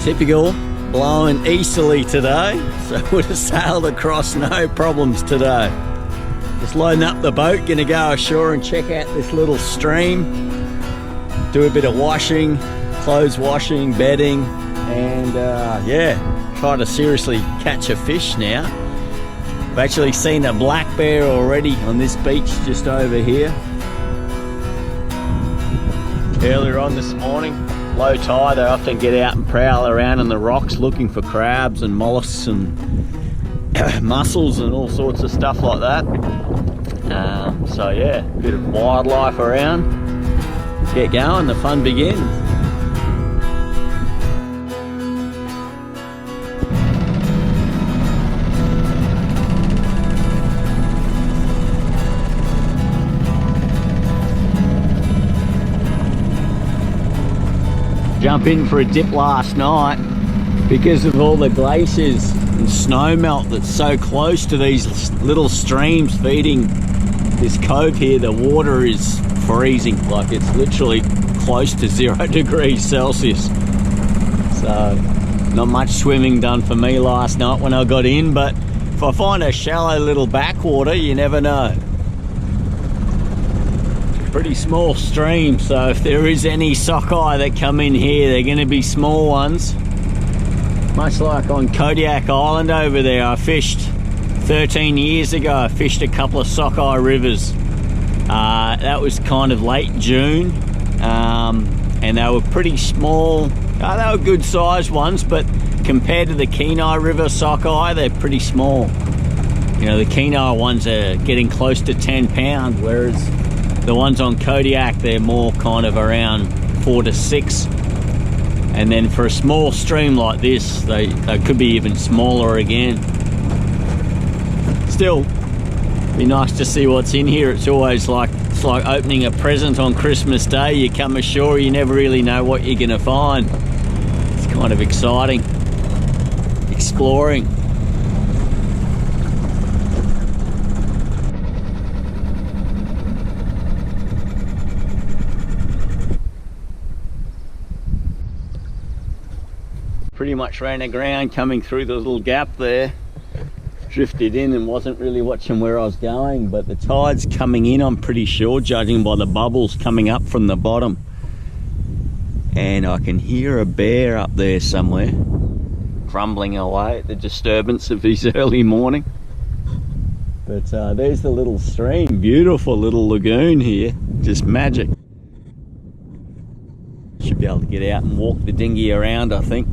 Typical, blowing easterly today, so would have sailed across no problems today. Just loading up the boat, gonna go ashore and check out this little stream, do a bit of washing, clothes washing, bedding, and yeah, try to seriously catch a fish now. I've actually seen a black bear already on this beach just over here. Earlier on this morning, low tide, they often get out and prowl around in the rocks looking for crabs and mollusks and mussels and all sorts of stuff like that. So yeah, a bit of wildlife around. Let's get going, the fun begins. Jump in for a dip last night because of all the glaciers and snow melt that's so close to these little streams feeding this cove here. The water is freezing, like it's literally close to 0 degrees Celsius. So not much swimming done for me last night when I got in, but if I find a shallow little backwater, you never know. Pretty small stream, so if there is any sockeye that come in here, they're going to be small ones. Much like on Kodiak Island over there, I fished 13 years ago. I fished a couple of sockeye rivers. That was kind of late June, and they were pretty small. They were good sized ones, but compared to the Kenai River sockeye, they're pretty small. You know, the Kenai ones are getting close to 10 pounds, whereas the ones on Kodiak, they're more kind of around 4 to 6. And then for a small stream like this, they could be even smaller again. Still, be nice to see what's in here. It's always like, it's like opening a present on Christmas Day. You come ashore, you never really know what you're gonna find. It's kind of exciting, exploring. Pretty much ran aground coming through the little gap there. Drifted in and wasn't really watching where I was going, but the tide's coming in, I'm pretty sure, judging by the bubbles coming up from the bottom. And I can hear a bear up there somewhere, grumbling away at the disturbance of his early morning. But there's the little stream, beautiful little lagoon here, just magic. Should be able to get out and walk the dinghy around, I think.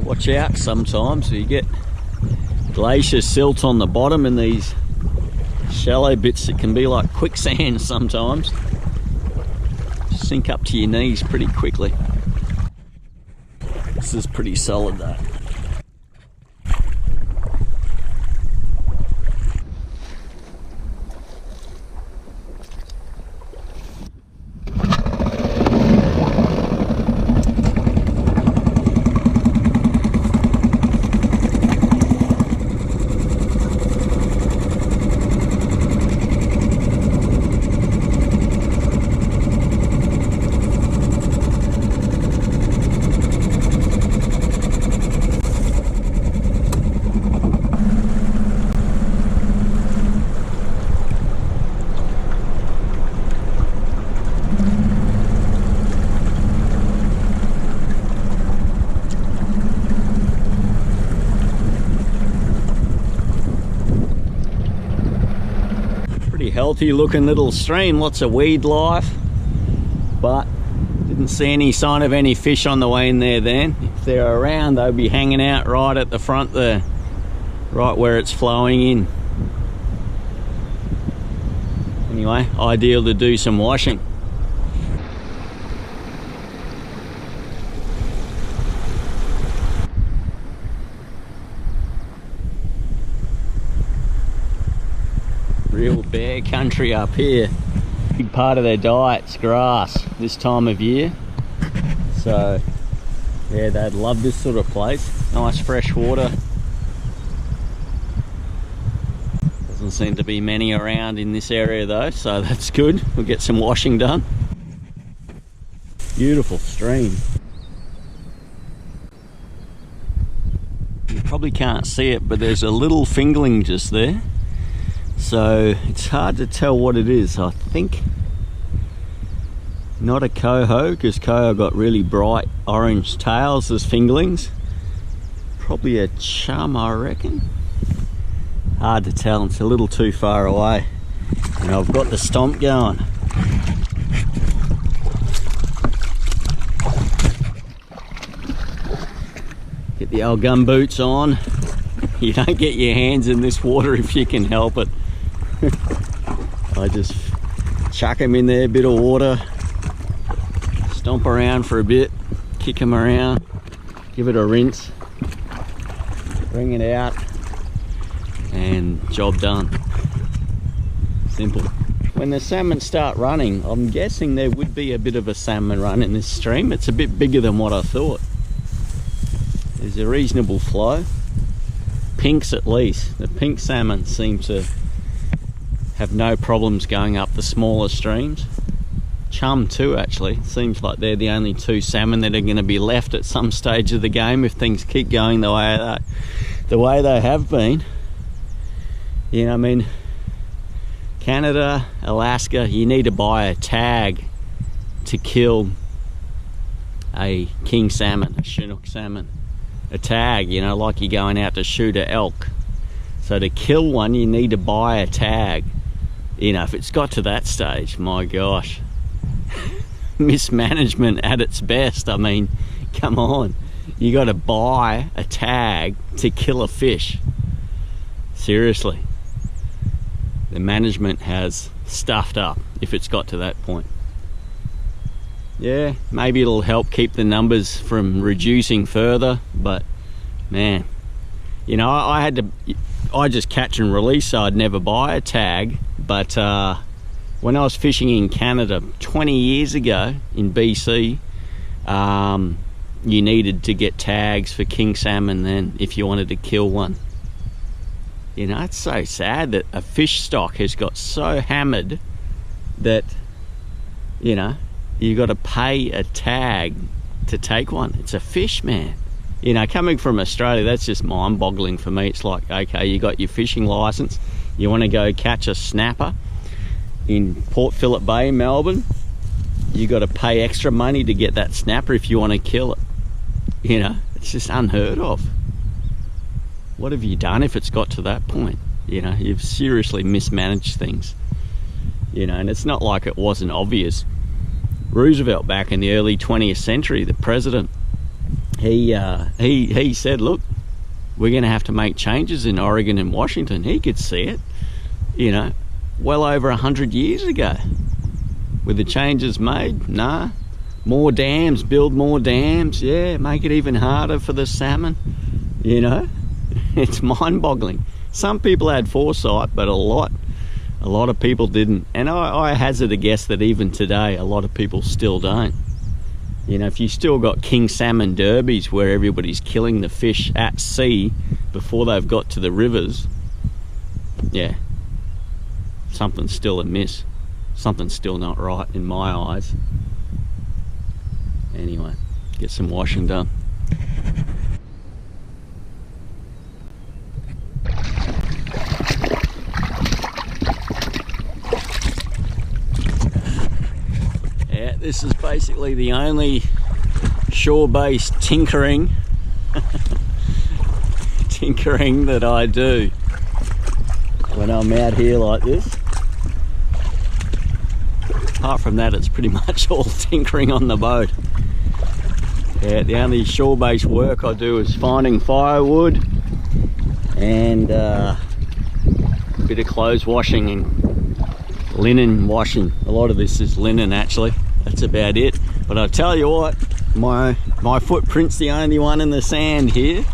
Watch out sometimes, you get glacier silt on the bottom and these shallow bits that can be like quicksand sometimes. Sink up to your knees pretty quickly. This is pretty solid though. Healthy looking little stream, lots of weed life, but didn't see any sign of any fish on the way in there then. If they're around, they'll be hanging out right at the front there, right where it's flowing in. Anyway, ideal to do some washing. Real bear country up here. Big part of their diet's grass this time of year. So yeah, they'd love this sort of place. Nice fresh water. Doesn't seem to be many around in this area though, so that's good. We'll get some washing done. Beautiful stream. You probably can't see it, but there's a little fingerling just there. So it's hard to tell what it is. I think not a coho, because coho got really bright orange tails as fingerlings. Probably a chum, I reckon. Hard to tell, it's a little too far away. And I've got the stomp going. Get the old gum boots on. You don't get your hands in this water if you can help it. I just chuck them in there, a bit of water, stomp around for a bit, kick them around, give it a rinse, bring it out, and job done. Simple. When the salmon start running, I'm guessing there would be a bit of a salmon run in this stream. It's a bit bigger than what I thought. There's a reasonable flow. Pinks at least. The pink salmon seem to have no problems going up the smaller streams. Chum too, actually. Seems like they're the only two salmon that are going to be left at some stage of the game if things keep going the way they have been. You know, I mean, Canada, Alaska, you need to buy a tag to kill a king salmon, a Chinook salmon. A tag, you know, like you're going out to shoot an elk. So to kill one, you need to buy a tag. You know, if it's got to that stage, my gosh. Mismanagement at its best. I mean, come on. You got to buy a tag to kill a fish. Seriously. The management has stuffed up if it's got to that point. Yeah, maybe it'll help keep the numbers from reducing further, but man, you know, I just catch and release, so I'd never buy a tag. But when I was fishing in Canada 20 years ago in BC, you needed to get tags for king salmon then if you wanted to kill one. You know, it's so sad that a fish stock has got so hammered that, you know, you got to pay a tag to take one. It's a fish, man. You know, coming from Australia, that's just mind-boggling for me. It's like, okay, you got your fishing license, you want to go catch a snapper in Port Phillip Bay, Melbourne, you got to pay extra money to get that snapper if you want to kill it. You know, it's just unheard of. What have you done if it's got to that point? You know, you've seriously mismanaged things. You know, and it's not like it wasn't obvious. Roosevelt, back in the early 20th century, the president, he said, look, we're going to have to make changes in Oregon and Washington. He could see it, you know, well over 100 years ago. With the changes made, nah, more dams, build more dams, yeah, make it even harder for the salmon, you know. It's mind-boggling. Some people had foresight, but a lot of people didn't. And I hazard a guess that even today, a lot of people still don't. You know, if you still got king salmon derbies where everybody's killing the fish at sea before they've got to the rivers, yeah, something's still amiss. Something's still not right in my eyes. Anyway, get some washing done. This is basically the only shore-based tinkering that I do when I'm out here like this. Apart from that, it's pretty much all tinkering on the boat. Yeah, the only shore-based work I do is finding firewood and a bit of clothes washing and linen washing. A lot of this is linen, actually. That's about it. But I'll tell you what, my footprint's the only one in the sand here,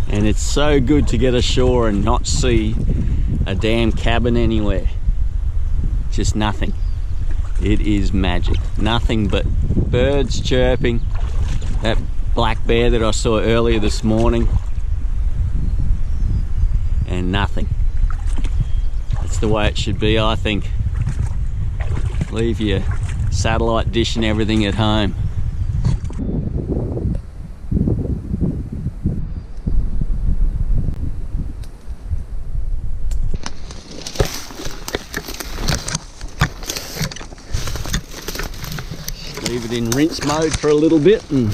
and it's so good to get ashore and not see a damn cabin anywhere. Just nothing. It is magic. Nothing but birds chirping. That black bear that I saw earlier this morning. And nothing. That's the way it should be, I think. Leave your satellite dish and everything at home. Leave it in rinse mode for a little bit and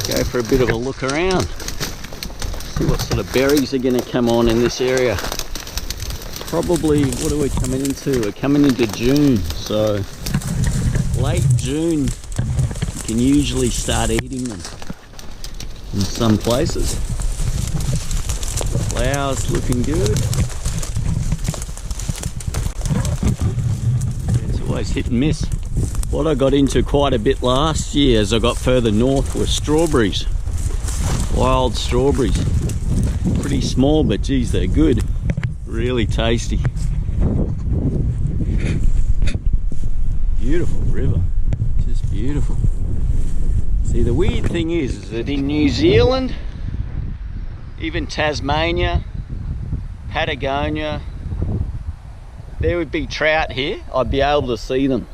go for a bit of a look around. See what sort of berries are going to come on in this area. Probably, what are we coming into? We're coming into June, so late June you can usually start eating them in some places. Flowers looking good. It's always hit and miss. What I got into quite a bit last year as I got further north were strawberries. Wild strawberries. Pretty small, but geez, they're good. Really tasty. Beautiful river. Just beautiful. See, the weird thing is that in New Zealand, even Tasmania, Patagonia, there would be trout here. I'd be able to see them.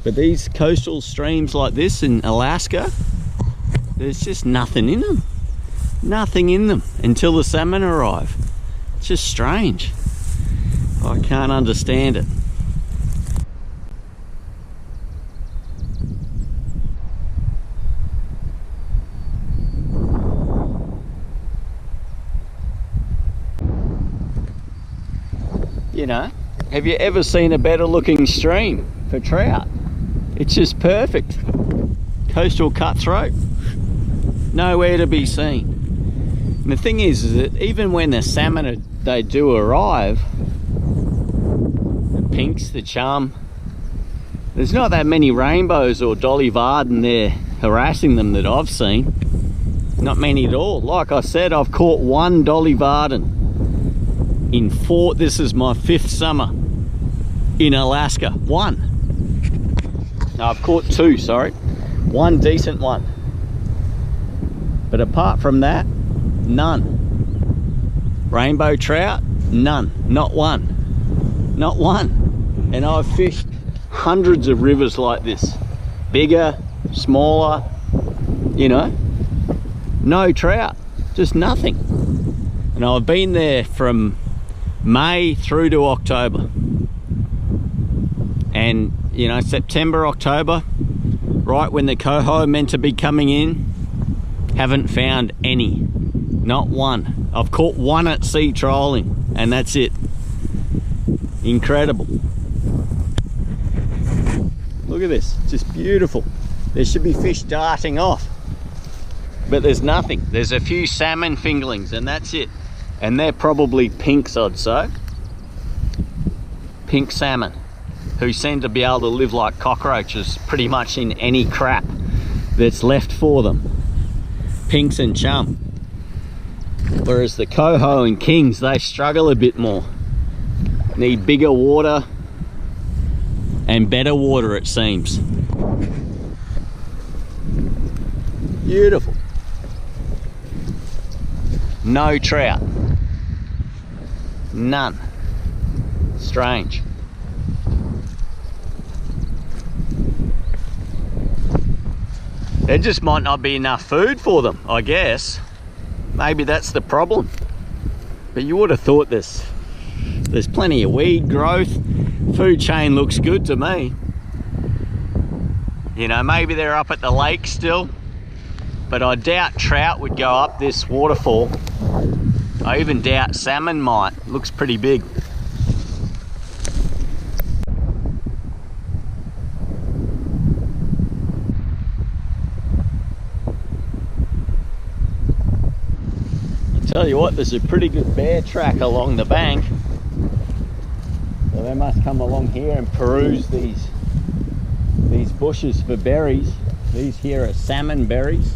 But these coastal streams like this in Alaska, there's just nothing in them. Nothing in them until the salmon arrive. It's just strange. I can't understand it. You know, have you ever seen a better looking stream for trout? It's just perfect. Coastal cutthroat, nowhere to be seen. And the thing is that even when the salmon, they do arrive, the pinks, the chum, there's not that many rainbows or Dolly Varden there harassing them that I've seen. Not many at all. Like I said, I've caught one Dolly Varden in this is my 5th summer in Alaska. One. No, I've caught 2, sorry. One decent one. But apart from that, none. Rainbow trout, none. Not one. Not one. And I've fished hundreds of rivers like this. Bigger, smaller, you know. No trout. Just nothing. And I've been there from May through to October. And you know, September, October, right when the coho meant to be coming in, haven't found any. Not one. I've caught one at sea trolling, and that's it. Incredible. Look at this, just beautiful. There should be fish darting off, but there's nothing. There's a few salmon fingerlings, and that's it. And they're probably pinks, I'd say. Pink salmon, who seem to be able to live like cockroaches pretty much in any crap that's left for them. Pinks and chum. Whereas the coho and kings, they struggle a bit more. Need bigger water and better water, it seems. Beautiful. No trout. None. Strange. There just might not be enough food for them, I guess. Maybe that's the problem. But you would have thought there's plenty of weed growth. Food chain looks good to me. You know, maybe they're up at the lake still, but I doubt trout would go up this waterfall. I even doubt salmon might. Looks pretty big. Tell you what, there's a pretty good bear track along the bank. So they must come along here and peruse these bushes for berries. These here are salmon berries.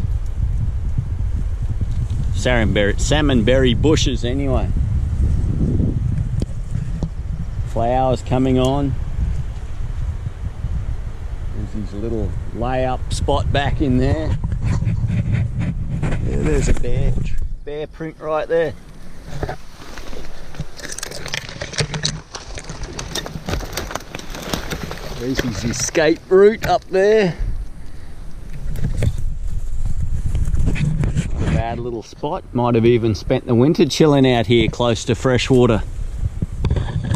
Salmon berry bushes anyway. Flowers coming on. his little layup spot back in there. Yeah, there's a bear print right there. There's his escape route up there. A bad little spot. Might have even spent the winter chilling out here close to fresh water.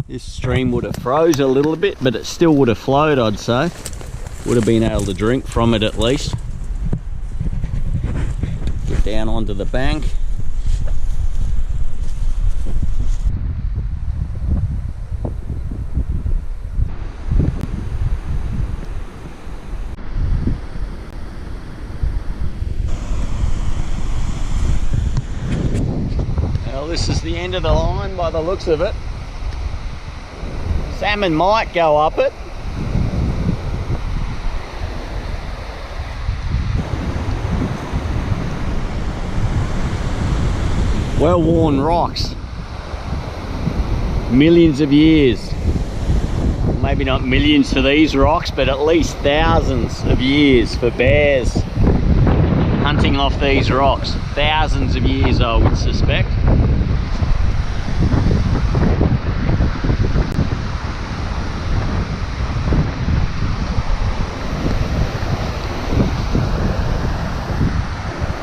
This stream would have froze a little bit, but it still would have flowed, I'd say. Would have been able to drink from it at least. Get down onto the bank. Well, this is the end of the line by the looks of it. Salmon might go up it. Well-worn rocks. Millions of years. Maybe not millions for these rocks, but at least thousands of years for bears hunting off these rocks. Thousands of years, I would suspect.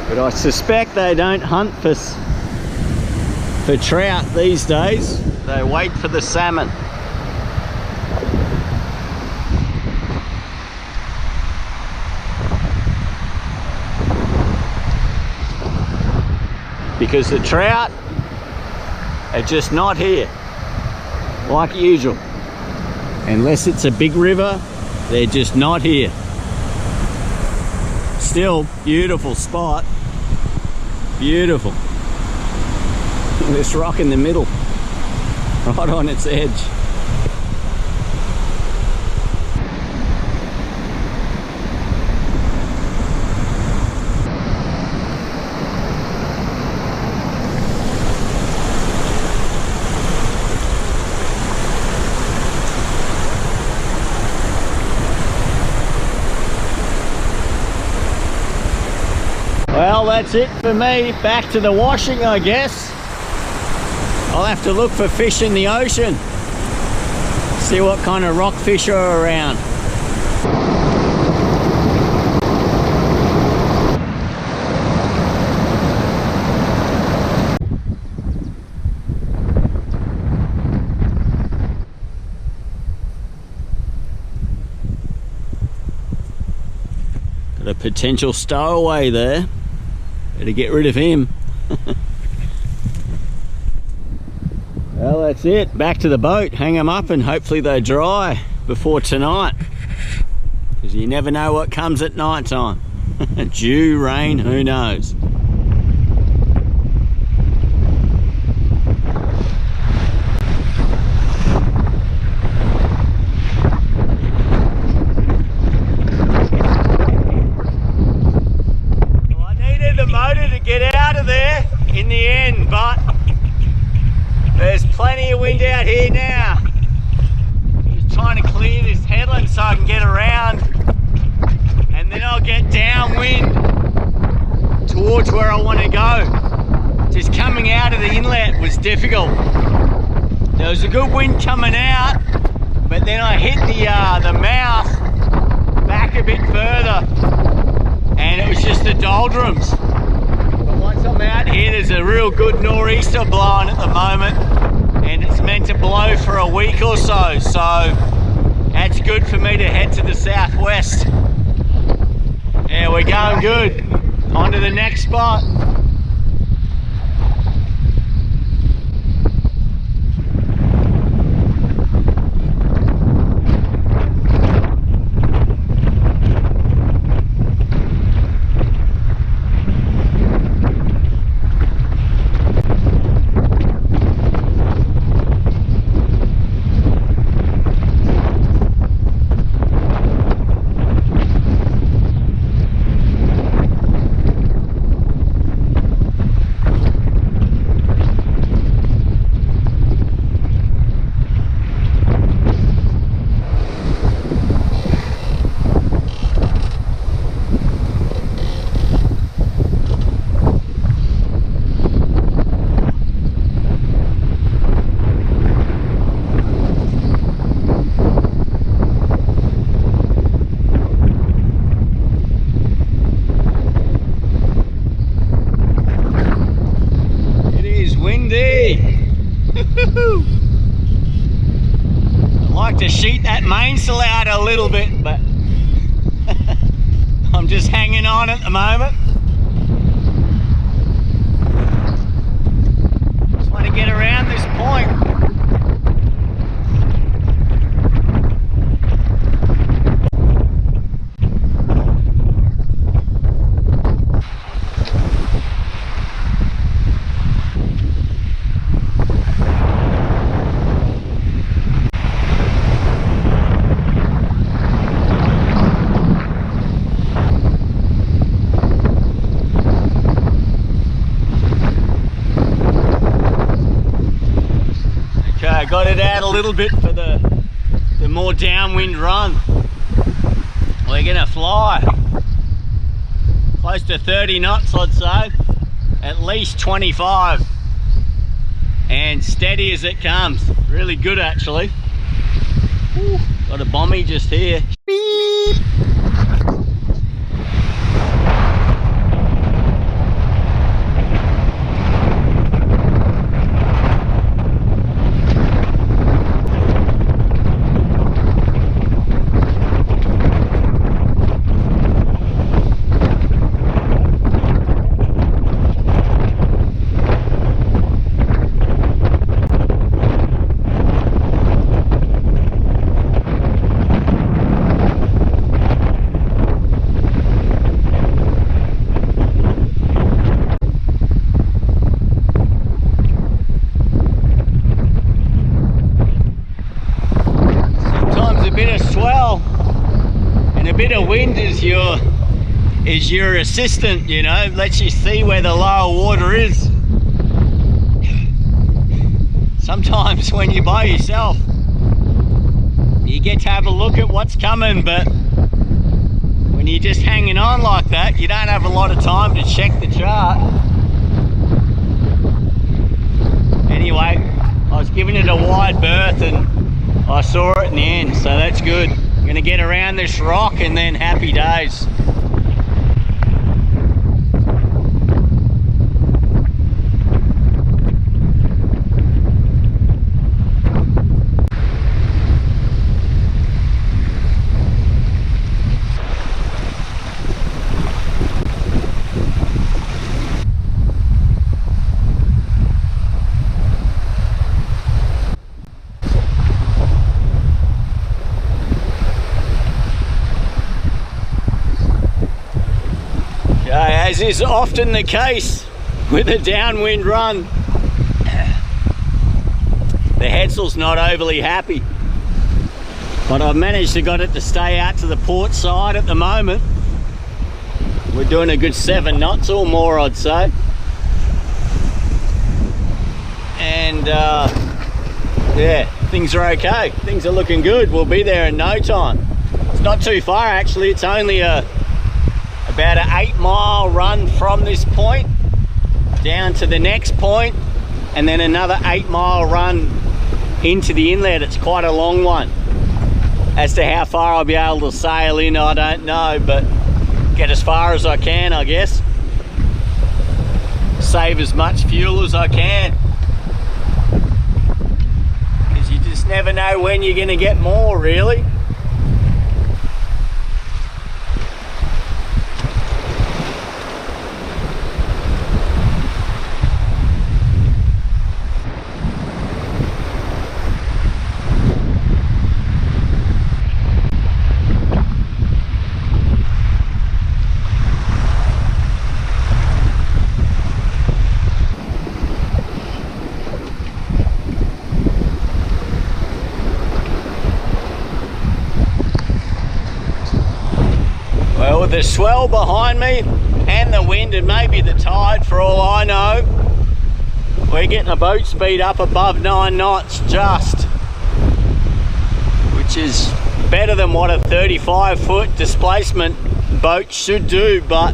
But I suspect they don't hunt for trout these days. They wait for the salmon. Because the trout are just not here, like usual. Unless it's a big river, they're just not here. Still, beautiful spot. Beautiful. This rock in the middle, right on its edge. Well, that's it for me. Back to the washing, I guess. I'll have to look for fish in the ocean. See what kind of rockfish are around. Got a potential stowaway there. Better get rid of him. Well, that's it. Back to the boat, hang them up, and hopefully they dry before tonight. Because you never know what comes at night time. Dew, rain, who knows. Well, I needed the motor to get out of there in the end, but there's plenty of wind out here now. Just trying to clear this headland so I can get around, and then I'll get downwind towards where I want to go. Just coming out of the inlet was difficult. There was a good wind coming out, but then I hit the mouth back a bit further, and it was just the doldrums. Once I'm out here, there's a real good nor'easter blowing at the moment, and it's meant to blow for a week or so, so that's good for me to head to the southwest. Yeah, we're going good. On to the next spot. to sheet that mainsail out a little bit, but I'm just hanging on at the moment. Just want to get around this point. I got it out a little bit for the more downwind run. We're gonna fly close to 30 knots, I'd say, at least 25, and steady as it comes. Really good actually. Ooh, got a bommy just here. Beep. Wind is your assistant, you know, lets you see where the lower water is. Sometimes when you're by yourself, you get to have a look at what's coming, but when you're just hanging on like that, you don't have a lot of time to check the chart. Anyway, I was giving it a wide berth and I saw it in the end, so that's good. Gonna get around this rock and then happy days. As is often the case with a downwind run, the headsail's not overly happy, but I've managed to get it to stay out to the port side at the moment. We're doing a good 7 knots or more, I'd say, and yeah, things are okay. Things are looking good. We'll be there in no time. It's not too far actually. It's only about an 8-mile run from this point down to the next point, and then another 8-mile run into the inlet. It's quite a long one. As to how far I'll be able to sail in, I don't know, but get as far as I can, I guess. Save as much fuel as I can, because you just never know when you're going to get more, really. With the swell behind me and the wind and maybe the tide for all I know, we're getting a boat speed up above 9 knots just, which is better than what a 35-foot displacement boat should do, but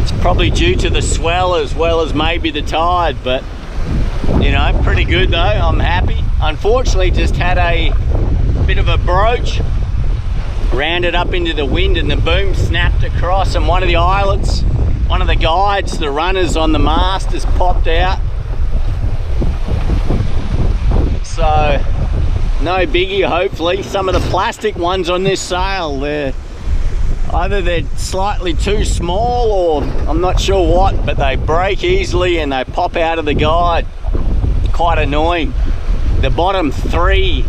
it's probably due to the swell as well as maybe the tide. But you know, pretty good though. I'm happy. Unfortunately, just had a bit of a broach, rounded up into the wind, and the boom snapped across, and one of the eyelets, one of the guides, the runners on the mast, has popped out. So No biggie, hopefully. Some of the plastic ones on this sail, they're slightly too small, or I'm not sure what, but they break easily and they pop out of the guide. Quite annoying. The bottom three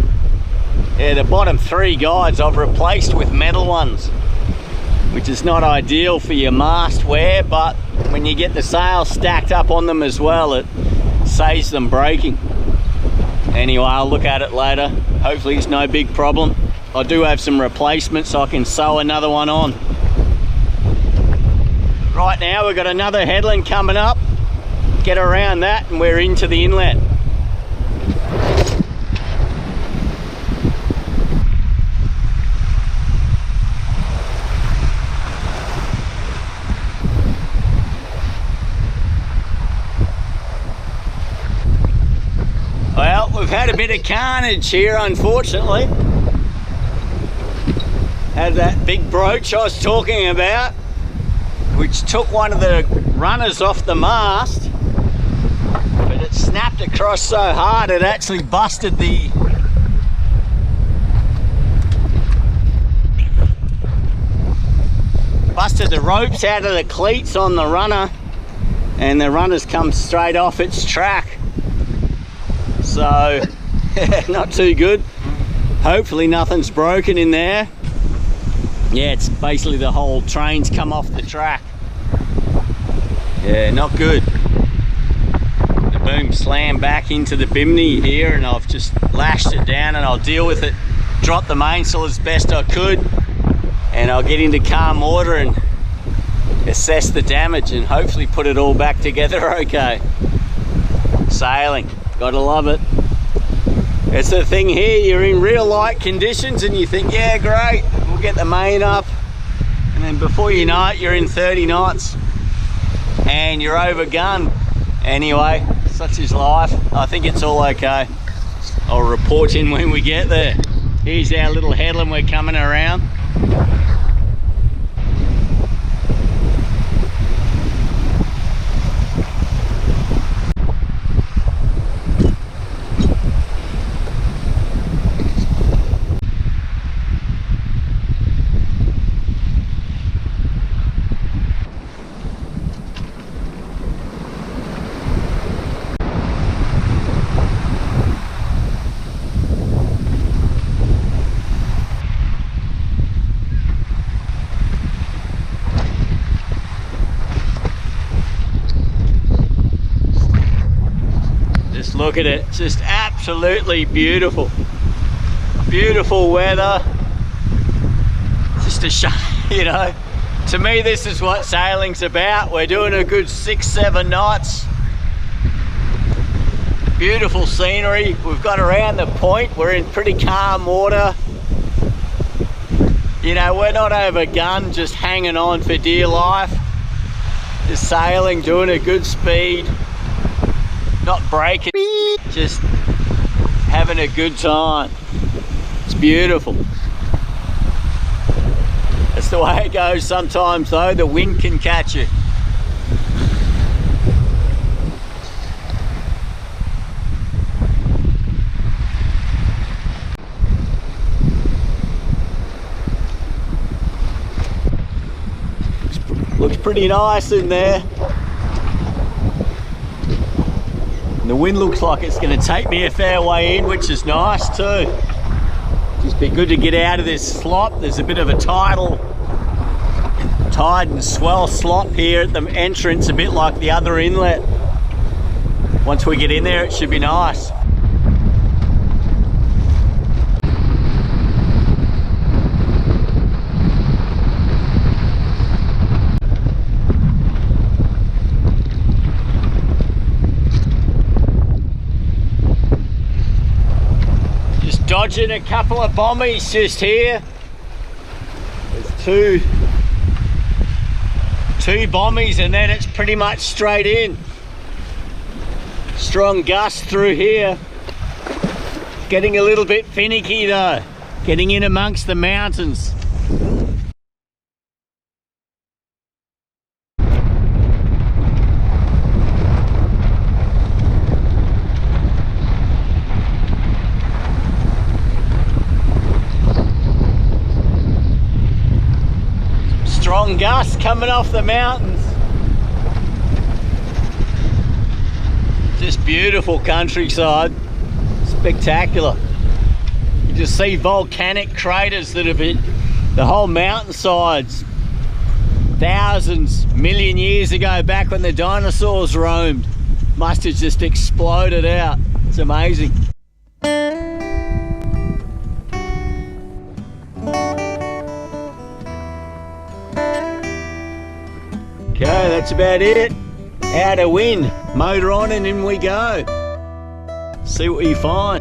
guides I've replaced with metal ones, which is not ideal for your mast wear, but when you get the sail stacked up on them as well, it saves them breaking. Anyway, I'll look at it later. Hopefully it's no big problem. I do have some replacements, so I can sew another one on. Right now we've got another headland coming up. Get around that and we're into the inlet. Well, we've had a bit of carnage here, unfortunately. Had that big broach I was talking about, which took one of the runners off the mast, but it snapped across so hard it actually busted the ropes out of the cleats on the runner, and the runner's come straight off its track. So not too good. Hopefully nothing's broken in there. Yeah, it's basically the whole train's come off the track. Yeah, not good. The boom slammed back into the bimini here, and I've just lashed it down, and I'll deal with it. Drop the mainsail as best I could, and I'll get into calm water and assess the damage and hopefully put it all back together okay. Sailing, gotta love it. It's the thing here, you're in real light conditions and you think, yeah, great, we'll get the main up, and then before you know it, you're in 30 knots and you're overgunned. Anyway, such is life. I think it's all okay. I'll report in when we get there. Here's our little headland we're coming around. Look at it, just absolutely beautiful. Beautiful weather. Just a shame, you know. To me, this is what sailing's about. We're doing a good 6-7 knots. Beautiful scenery. We've got around the point. We're in pretty calm water. You know, we're not overgunned, just hanging on for dear life. Just sailing, doing a good speed. Not breaking, just having a good time. It's beautiful. That's the way it goes sometimes though, the wind can catch you. Looks pretty nice in there. The wind looks like it's going to take me a fair way in, which is nice too. Just be good to get out of this slop. There's a bit of a tide and swell slop here at the entrance, a bit like the other inlet. Once we get in there, it should be nice. Dodging a couple of bombies just here. There's two bombies and then it's pretty much straight in. Strong gust through here. Getting a little bit finicky though, getting in amongst the mountains. gusts coming off the mountains. Just beautiful countryside, spectacular. You just see volcanic craters that have hit the whole mountainsides thousands, million years ago, back when the dinosaurs roamed. Must have just exploded out. It's amazing. Okay, that's about it. Out of wind, motor on and in we go. See what you find.